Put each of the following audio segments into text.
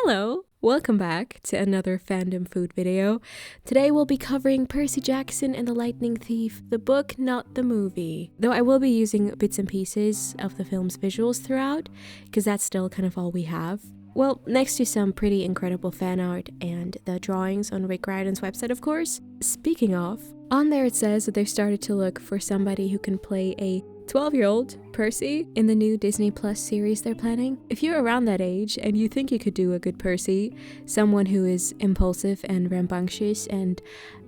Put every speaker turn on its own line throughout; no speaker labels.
Hello! Welcome back to another fandom food video. Today we'll be covering Percy Jackson and the Lightning Thief, the book, not the movie. Though I will be using bits and pieces of the film's visuals throughout, because that's still kind of all we have. Well, next to some pretty incredible fan art and the drawings on Rick Riordan's website, of course. Speaking of, on there it says that they've started to look for somebody who can play a 12-year-old Percy in the new Disney Plus series they're planning. If you're around that age and you think you could do a good Percy, someone who is impulsive and rambunctious and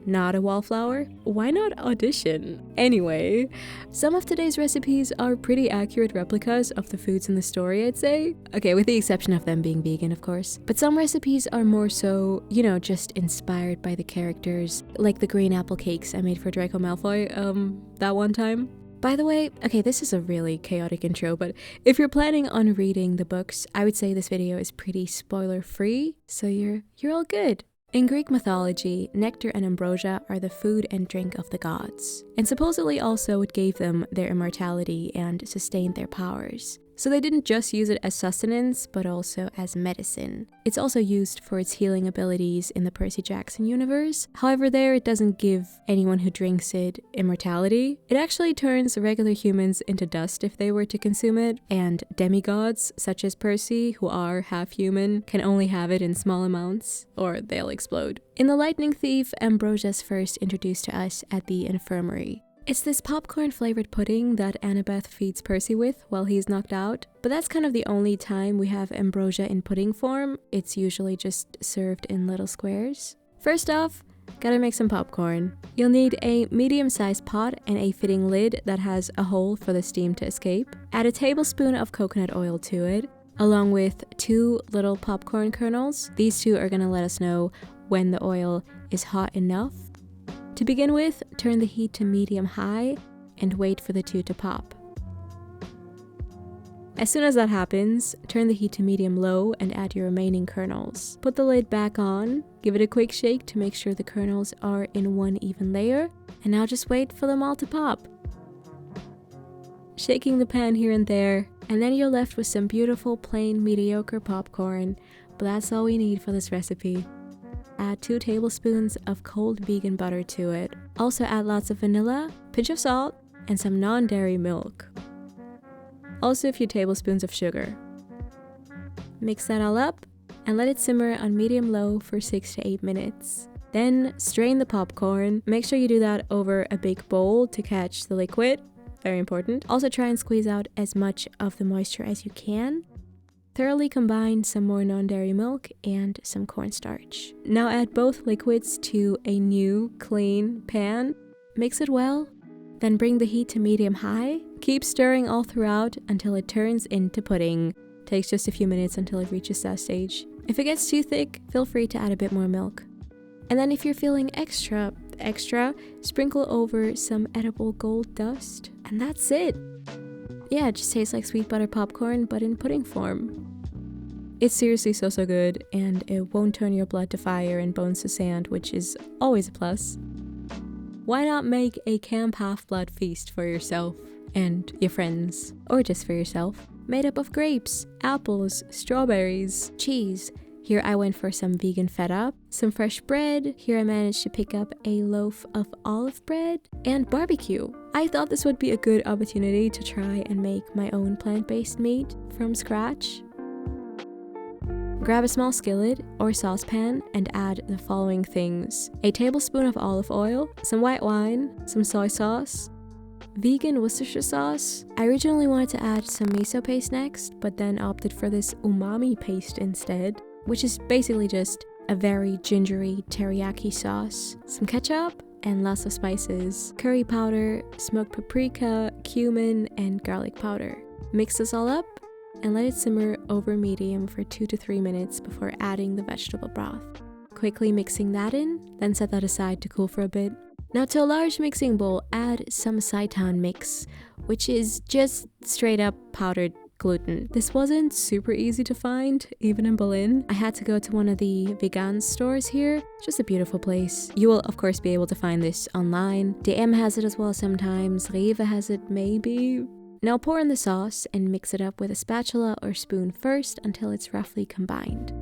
not a wallflower, why not audition? Anyway, some of today's recipes are pretty accurate replicas of the foods in the story, I'd say. Okay, with the exception of them being vegan, of course. But some recipes are more so, just inspired by the characters, like the green apple cakes I made for Draco Malfoy, that one time. By the way, okay, this is a really chaotic intro, but if you're planning on reading the books, I would say this video is pretty spoiler-free, so you're all good. In Greek mythology, nectar and ambrosia are the food and drink of the gods, and supposedly also it gave them their immortality and sustained their powers. So they didn't just use it as sustenance, but also as medicine. It's also used for its healing abilities in the Percy Jackson universe. However, there it doesn't give anyone who drinks it immortality. It actually turns regular humans into dust if they were to consume it, and demigods, such as Percy, who are half human, can only have it in small amounts, or they'll explode. In The Lightning Thief, Ambrosia's first introduced to us at the infirmary. It's this popcorn-flavored pudding that Annabeth feeds Percy with while he's knocked out, but that's kind of the only time we have ambrosia in pudding form. It's usually just served in little squares. First off, gotta make some popcorn. You'll need a medium-sized pot and a fitting lid that has a hole for the steam to escape. Add a tablespoon of coconut oil to it, along with 2 little popcorn kernels. These 2 are gonna let us know when the oil is hot enough. To begin with, turn the heat to medium-high and wait for the 2 to pop. As soon as that happens, turn the heat to medium-low and add your remaining kernels. Put the lid back on, give it a quick shake to make sure the kernels are in one even layer, and now just wait for them all to pop. Shaking the pan here and there, and then you're left with some beautiful plain mediocre popcorn, but that's all we need for this recipe. Add 2 tablespoons of cold vegan butter to it. Also add lots of vanilla, pinch of salt, and some non-dairy milk. Also a few tablespoons of sugar. Mix that all up and let it simmer on medium-low for 6 to 8 minutes. Then strain the popcorn. Make sure you do that over a big bowl to catch the liquid. Very important. Also try and squeeze out as much of the moisture as you can. Thoroughly combine some more non-dairy milk and some cornstarch. Now add both liquids to a new, clean pan. Mix it well, then bring the heat to medium-high. Keep stirring all throughout until it turns into pudding. Takes just a few minutes until it reaches that stage. If it gets too thick, feel free to add a bit more milk. And then if you're feeling extra, sprinkle over some edible gold dust. And that's it! Yeah, it just tastes like sweet butter popcorn, but in pudding form. It's seriously so good, and it won't turn your blood to fire and bones to sand, which is always a plus. Why not make a Camp Half-Blood feast for yourself and your friends, or just for yourself? Made up of grapes, apples, strawberries, cheese. Here I went for some vegan feta, some fresh bread. Here I managed to pick up a loaf of olive bread, and barbecue. I thought this would be a good opportunity to try and make my own plant-based meat from scratch. Grab a small skillet or saucepan and add the following things: a tablespoon of olive oil, some white wine, some soy sauce, vegan Worcestershire sauce. I originally wanted to add some miso paste next, but then opted for this umami paste instead, which is basically just a very gingery teriyaki sauce, some ketchup, and lots of spices, curry powder, smoked paprika, cumin, and garlic powder. Mix this all up and let it simmer over medium for 2 to 3 minutes before adding the vegetable broth. Quickly mixing that in, then set that aside to cool for a bit. Now to a large mixing bowl, add some seitan mix, which is just straight up powdered gluten. This wasn't super easy to find, even in Berlin. I had to go to one of the vegan stores here. Just a beautiful place. You will of course be able to find this online. DM has it as well sometimes. Rewe has it maybe. Now pour in the sauce and mix it up with a spatula or spoon first until it's roughly combined.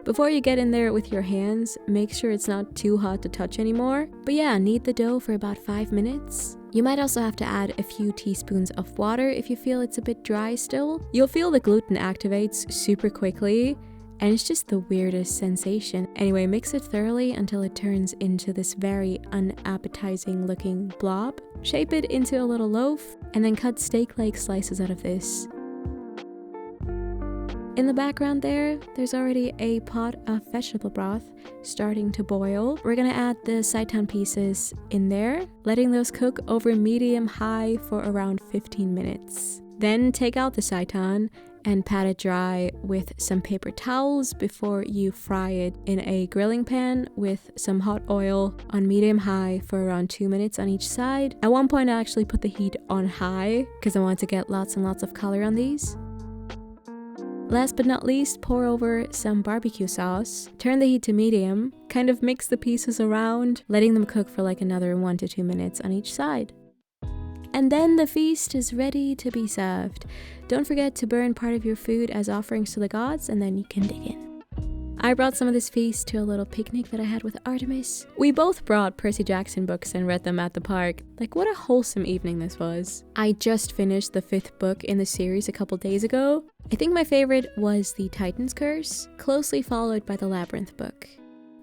Before you get in there with your hands, make sure it's not too hot to touch anymore. But yeah, knead the dough for about 5 minutes. You might also have to add a few teaspoons of water if you feel it's a bit dry still. You'll feel the gluten activates super quickly, and it's just the weirdest sensation. Anyway, mix it thoroughly until it turns into this very unappetizing looking blob. Shape it into a little loaf, and then cut steak-like slices out of this. In the background there's already a pot of vegetable broth starting to boil. We're gonna add the seitan pieces in there, letting those cook over medium-high for around 15 minutes. Then take out the seitan and pat it dry with some paper towels before you fry it in a grilling pan with some hot oil on medium-high for around 2 minutes on each side. At one point I actually put the heat on high because I wanted to get lots and lots of color on these. Last but not least, pour over some barbecue sauce, turn the heat to medium, kind of mix the pieces around, letting them cook for like another 1 to 2 minutes on each side. And then the feast is ready to be served. Don't forget to burn part of your food as offerings to the gods, and then you can dig in. I brought some of this feast to a little picnic that I had with Artemis. We both brought Percy Jackson books and read them at the park. Like, what a wholesome evening this was. I just finished the 5th book in the series a couple days ago. I think my favorite was the Titan's Curse, closely followed by the Labyrinth book.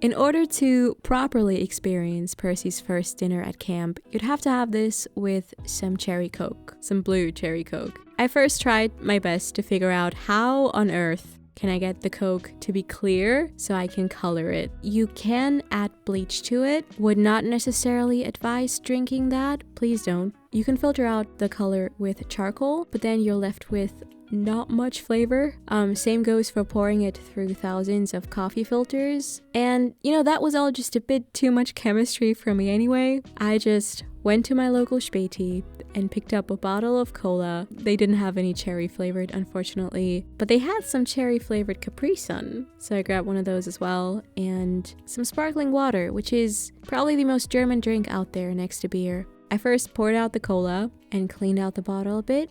In order to properly experience Percy's first dinner at camp, you'd have to have this with some cherry coke, some blue cherry coke. I first tried my best to figure out how on earth can I get the coke to be clear so I can color it. You can add bleach to it. Would not necessarily advise drinking that. Please don't. You can filter out the color with charcoal, but then you're left with not much flavor. Same goes for pouring it through thousands of coffee filters. And you know, that was all just a bit too much chemistry for me anyway. I just went to my local Späti and picked up a bottle of cola. They didn't have any cherry flavored, unfortunately, but they had some cherry flavored Capri Sun. So I grabbed one of those as well, and some sparkling water, which is probably the most German drink out there next to beer. I first poured out the cola and cleaned out the bottle a bit.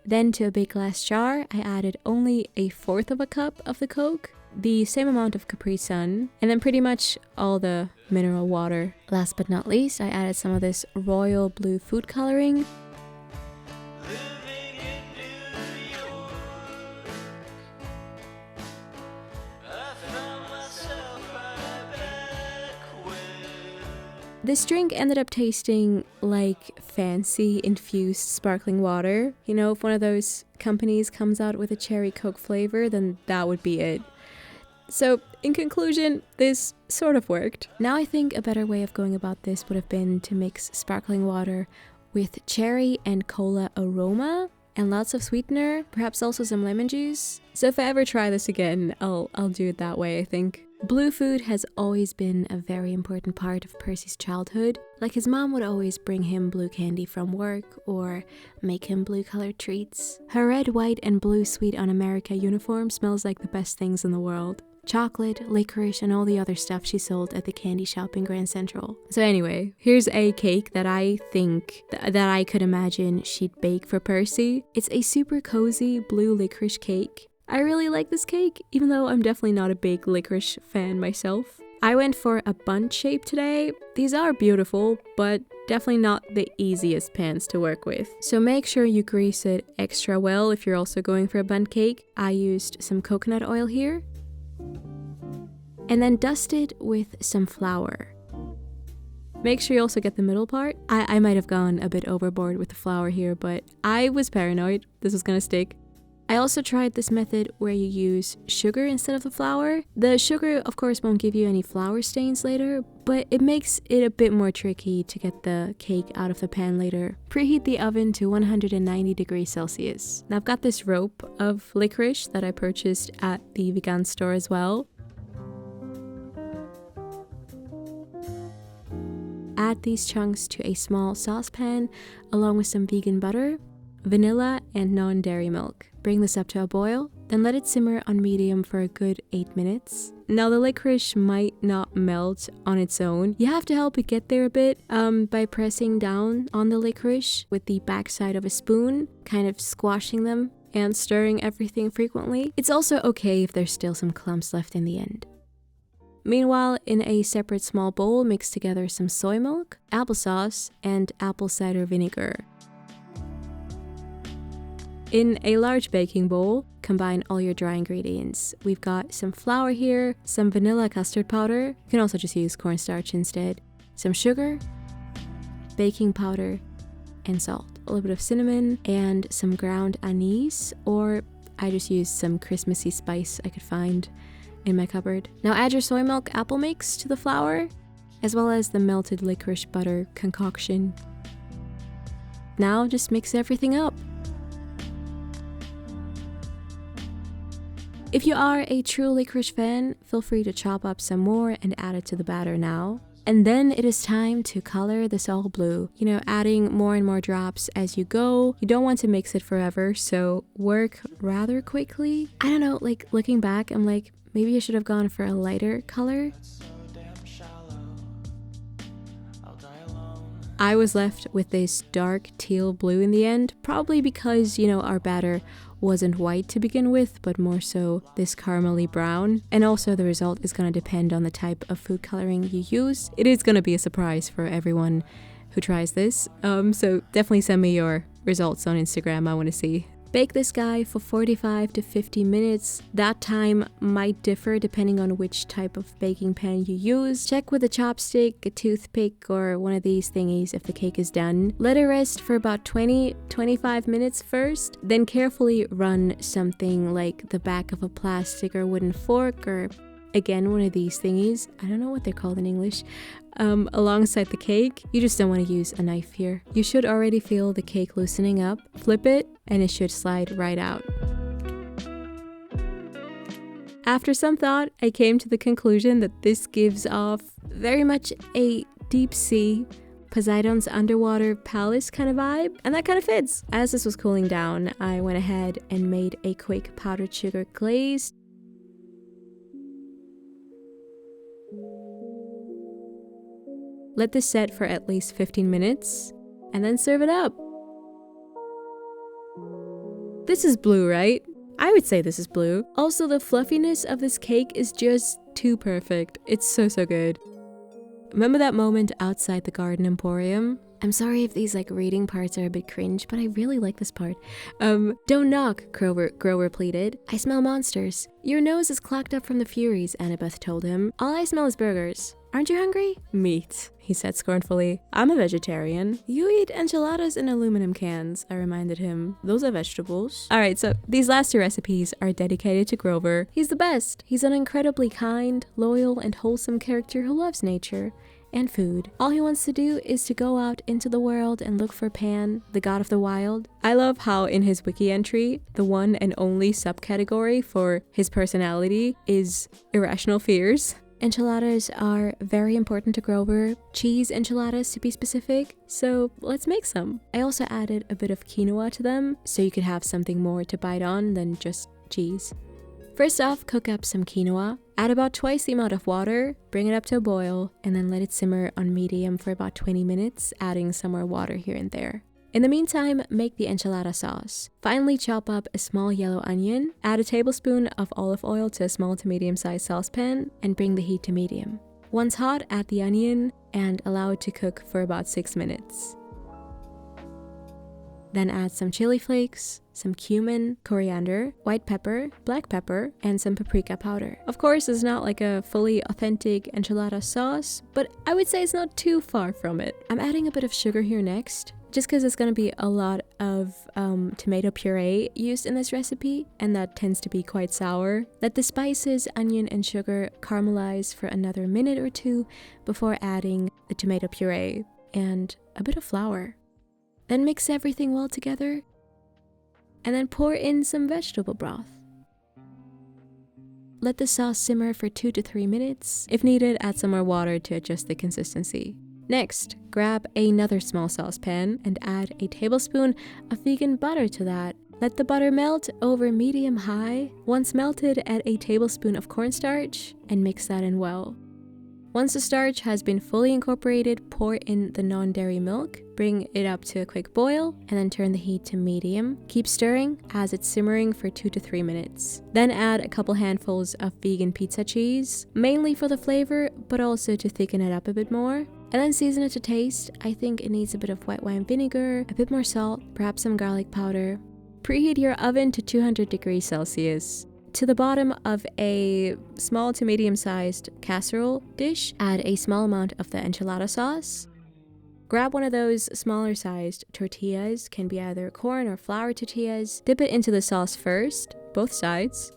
Then to a big glass jar, I added only 1/4 of a cup of the Coke, the same amount of Capri Sun, and then pretty much all the mineral water. Last but not least, I added some of this royal blue food coloring. This drink ended up tasting like fancy infused sparkling water. You know, if one of those companies comes out with a cherry Coke flavor, then that would be it. So, in conclusion, this sort of worked. Now I think a better way of going about this would have been to mix sparkling water with cherry and cola aroma and lots of sweetener, perhaps also some lemon juice. So if I ever try this again, I'll do it that way, I think. Blue food has always been a very important part of Percy's childhood. Like, his mom would always bring him blue candy from work or make him blue colored treats. Her red, white, and blue Sweet on America uniform smells like the best things in the world. Chocolate, licorice, and all the other stuff she sold at the candy shop in Grand Central. So anyway, here's a cake that I think that I could imagine she'd bake for Percy. It's a super cozy blue licorice cake. I really like this cake, even though I'm definitely not a big licorice fan myself. I went for a Bundt shape today. These are beautiful, but definitely not the easiest pans to work with. So make sure you grease it extra well if you're also going for a Bundt cake. I used some coconut oil here. And then dust it with some flour. Make sure you also get the middle part. I might have gone a bit overboard with the flour here, but I was paranoid this was gonna stick. I also tried this method where you use sugar instead of the flour. The sugar, of course, won't give you any flour stains later, but it makes it a bit more tricky to get the cake out of the pan later. Preheat the oven to 190 degrees Celsius. Now I've got this rope of licorice that I purchased at the vegan store as well. Add these chunks to a small saucepan along with some vegan butter, vanilla, and non-dairy milk. Bring this up to a boil, then let it simmer on medium for a good 8 minutes. Now the licorice might not melt on its own. You have to help it get there a bit by pressing down on the licorice with the backside of a spoon, kind of squashing them and stirring everything frequently. It's also okay if there's still some clumps left in the end. Meanwhile, in a separate small bowl, mix together some soy milk, applesauce, and apple cider vinegar. In a large baking bowl, combine all your dry ingredients. We've got some flour here, some vanilla custard powder, you can also just use cornstarch instead, some sugar, baking powder, and salt, a little bit of cinnamon, and some ground anise, or I just used some Christmassy spice I could find in my cupboard. Now add your soy milk apple mix to the flour, as well as the melted licorice butter concoction. Now just mix everything up. If you are a true licorice fan, feel free to chop up some more and add it to the batter now. And then it is time to color this all blue. You know, adding more and more drops as you go. You don't want to mix it forever, so work rather quickly. I don't know, like looking back, I'm like, maybe I should have gone for a lighter color. I was left with this dark teal blue in the end, probably because, you know, our batter wasn't white to begin with, but more so this caramely brown. And also the result is going to depend on the type of food coloring you use. It is going to be a surprise for everyone who tries this. So definitely send me your results on Instagram, I want to see. Bake this guy for 45 to 50 minutes. That time might differ depending on which type of baking pan you use. Check with a chopstick, a toothpick, or one of these thingies if the cake is done. Let it rest for about 20-25 minutes first. Then carefully run something like the back of a plastic or wooden fork, or again one of these thingies, I don't know what they're called in English, alongside the cake. You just don't want to use a knife here. You should already feel the cake loosening up. Flip it and it should slide right out. After some thought, I came to the conclusion that this gives off very much a deep sea Poseidon's underwater palace kind of vibe, and that kind of fits. As this was cooling down, I went ahead and made a quick powdered sugar glaze. Let this set for at least 15 minutes, and then serve it up. This is blue, right? I would say this is blue. Also, the fluffiness of this cake is just too perfect. It's so good. Remember that moment outside the garden emporium? I'm sorry if these reading parts are a bit cringe, but I really like this part. Don't knock, Grover pleaded. I smell monsters. Your nose is clogged up from the Furies, Annabeth told him. All I smell is burgers. Aren't you hungry? Meat, he said scornfully. I'm a vegetarian. You eat enchiladas in aluminum cans, I reminded him. Those are vegetables. Alright, so these last two recipes are dedicated to Grover. He's the best. He's an incredibly kind, loyal, and wholesome character who loves nature and food. All he wants to do is to go out into the world and look for Pan, the god of the wild. I love how in his wiki entry, the one and only subcategory for his personality is irrational fears. Enchiladas are very important to Grover, cheese enchiladas to be specific, so let's make some. I also added a bit of quinoa to them, so you could have something more to bite on than just cheese. First off, cook up some quinoa. Add about twice the amount of water, bring it up to a boil, and then let it simmer on medium for about 20 minutes, adding some more water here and there. In the meantime, make the enchilada sauce. Finally, chop up a small yellow onion, add a tablespoon of olive oil to a small to medium-sized saucepan, and bring the heat to medium. Once hot, add the onion and allow it to cook for about 6 minutes. Then add some chili flakes, some cumin, coriander, white pepper, black pepper, and some paprika powder. Of course, it's not like a fully authentic enchilada sauce, but I would say it's not too far from it. I'm adding a bit of sugar here next, just because there's going to be a lot of tomato puree used in this recipe, and that tends to be quite sour. Let the spices, onion, and sugar caramelize for another minute or two before adding the tomato puree and a bit of flour. Then mix everything well together, and then pour in some vegetable broth. Let the sauce simmer for 2 to 3 minutes. If needed, add some more water to adjust the consistency. Next, grab another small saucepan and add a tablespoon of vegan butter to that. Let the butter melt over medium-high. Once melted, add a tablespoon of cornstarch and mix that in well. Once the starch has been fully incorporated, pour in the non-dairy milk, bring it up to a quick boil, and then turn the heat to medium. Keep stirring as it's simmering for 2 to 3 minutes. Then add a couple handfuls of vegan pizza cheese, mainly for the flavor, but also to thicken it up a bit more. And then season it to taste. I think it needs a bit of white wine vinegar, a bit more salt, perhaps some garlic powder. Preheat your oven to 200 degrees Celsius. To the bottom of a small to medium-sized casserole dish, add a small amount of the enchilada sauce. Grab one of those smaller-sized tortillas, can be either corn or flour tortillas. Dip it into the sauce first, both sides.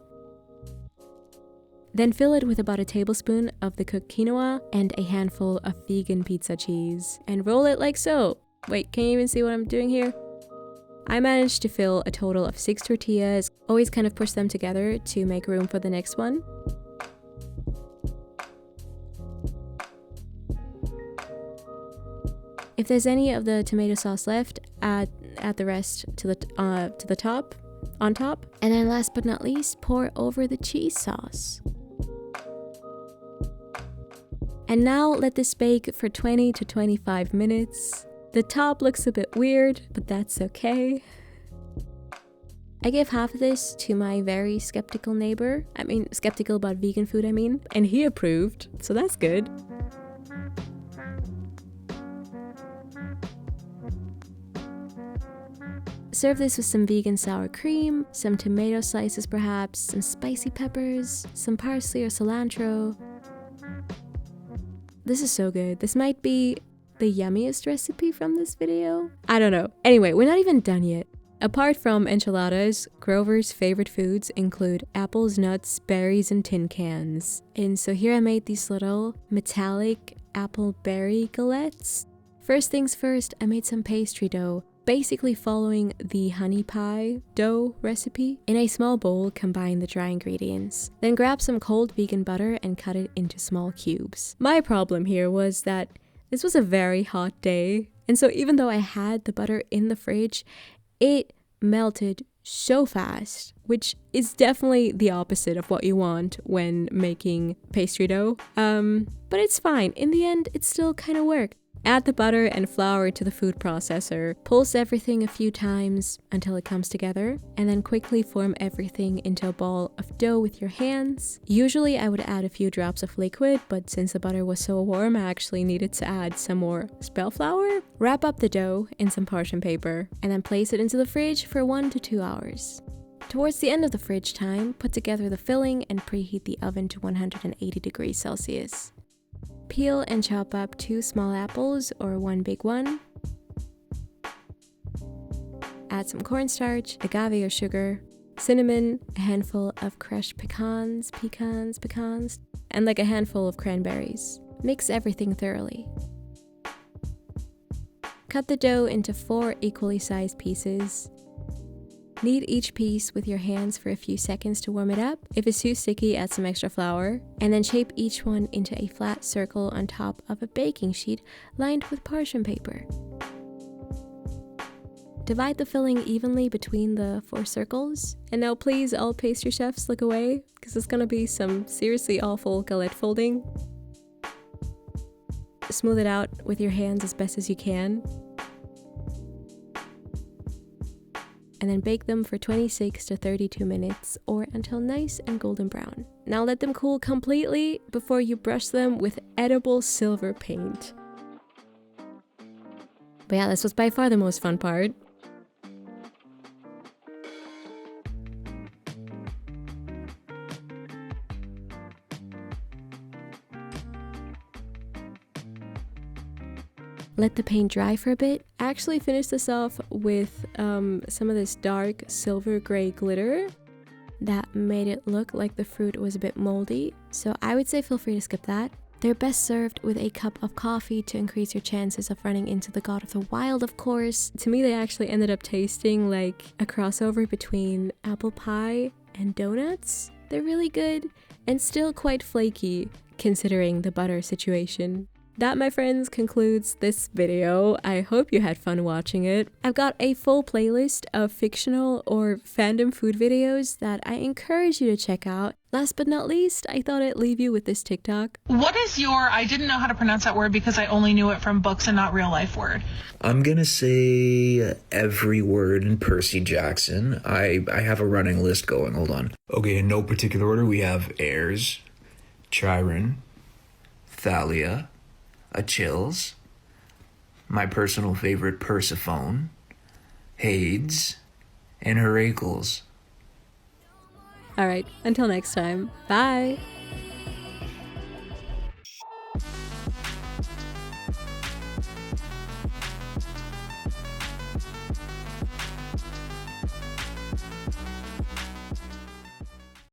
Then fill it with about a tablespoon of the cooked quinoa and a handful of vegan pizza cheese. And roll it like so. Wait, can you even see what I'm doing here? I managed to fill a total of 6 tortillas. Always kind of push them together to make room for the next one. If there's any of the tomato sauce left, add the rest to the top, on top. And then last but not least, pour over the cheese sauce. And now let this bake for 20 to 25 minutes. The top looks a bit weird, but that's okay. I gave half of this to my very skeptical neighbor. Skeptical about vegan food, and he approved, so that's good. Serve this with some vegan sour cream, some tomato slices perhaps, some spicy peppers, some parsley or cilantro. This is so good. This might be the yummiest recipe from this video. I don't know. Anyway, we're not even done yet. Apart from enchiladas, Grover's favorite foods include apples, nuts, berries, and tin cans. And so here I made these little metallic apple berry galettes. First things first, I made some pastry dough, basically following the honey pie dough recipe. In a small bowl, combine the dry ingredients. Then grab some cold vegan butter and cut it into small cubes. My problem here was that this was a very hot day, and so even though I had the butter in the fridge, it melted so fast, which is definitely the opposite of what you want when making pastry dough. But it's fine. In the end, it still kind of worked. Add the butter and flour to the food processor. Pulse everything a few times until it comes together, and then quickly form everything into a ball of dough with your hands. Usually I would add a few drops of liquid, but since the butter was so warm, I actually needed to add some more spell flour. Wrap up the dough in some parchment paper, and then place it into the fridge for 1 to 2 hours. Towards the end of the fridge time, put together the filling and preheat the oven to 180 degrees Celsius. Peel and chop up 2 small apples or 1 big one. Add some cornstarch, agave or sugar, cinnamon, a handful of crushed pecans, and like a handful of cranberries. Mix everything thoroughly. Cut the dough into 4 equally sized pieces. Knead each piece with your hands for a few seconds to warm it up. If it's too sticky, add some extra flour. And then shape each one into a flat circle on top of a baking sheet lined with parchment paper. Divide the filling evenly between the 4 circles. And now please, all pastry chefs, look away, because it's gonna be some seriously awful galette folding. Smooth it out with your hands as best as you can. And then bake them for 26 to 32 minutes or until nice and golden brown. Now let them cool completely before you brush them with edible silver paint. But yeah, this was by far the most fun part. Let the paint dry for a bit. I actually finished this off with some of this dark silver gray glitter that made it look like the fruit was a bit moldy. So I would say feel free to skip that. They're best served with a cup of coffee to increase your chances of running into the God of the Wild, of course. To me, they actually ended up tasting like a crossover between apple pie and donuts. They're really good and still quite flaky considering the butter situation. That, my friends, concludes this video. I hope you had fun watching it. I've got a full playlist of fictional or fandom food videos that I encourage you to check out. Last but not least, I thought I'd leave you with this TikTok.
What is your, I didn't know how to pronounce that word because I only knew it from books and not real life word.
I'm gonna say every word in Percy Jackson. I have a running list going, hold on. Okay, in no particular order, we have heirs, Chiron, Thalia, Achilles, my personal favorite Persephone, Hades, and Heracles.
Alright, until next time, bye!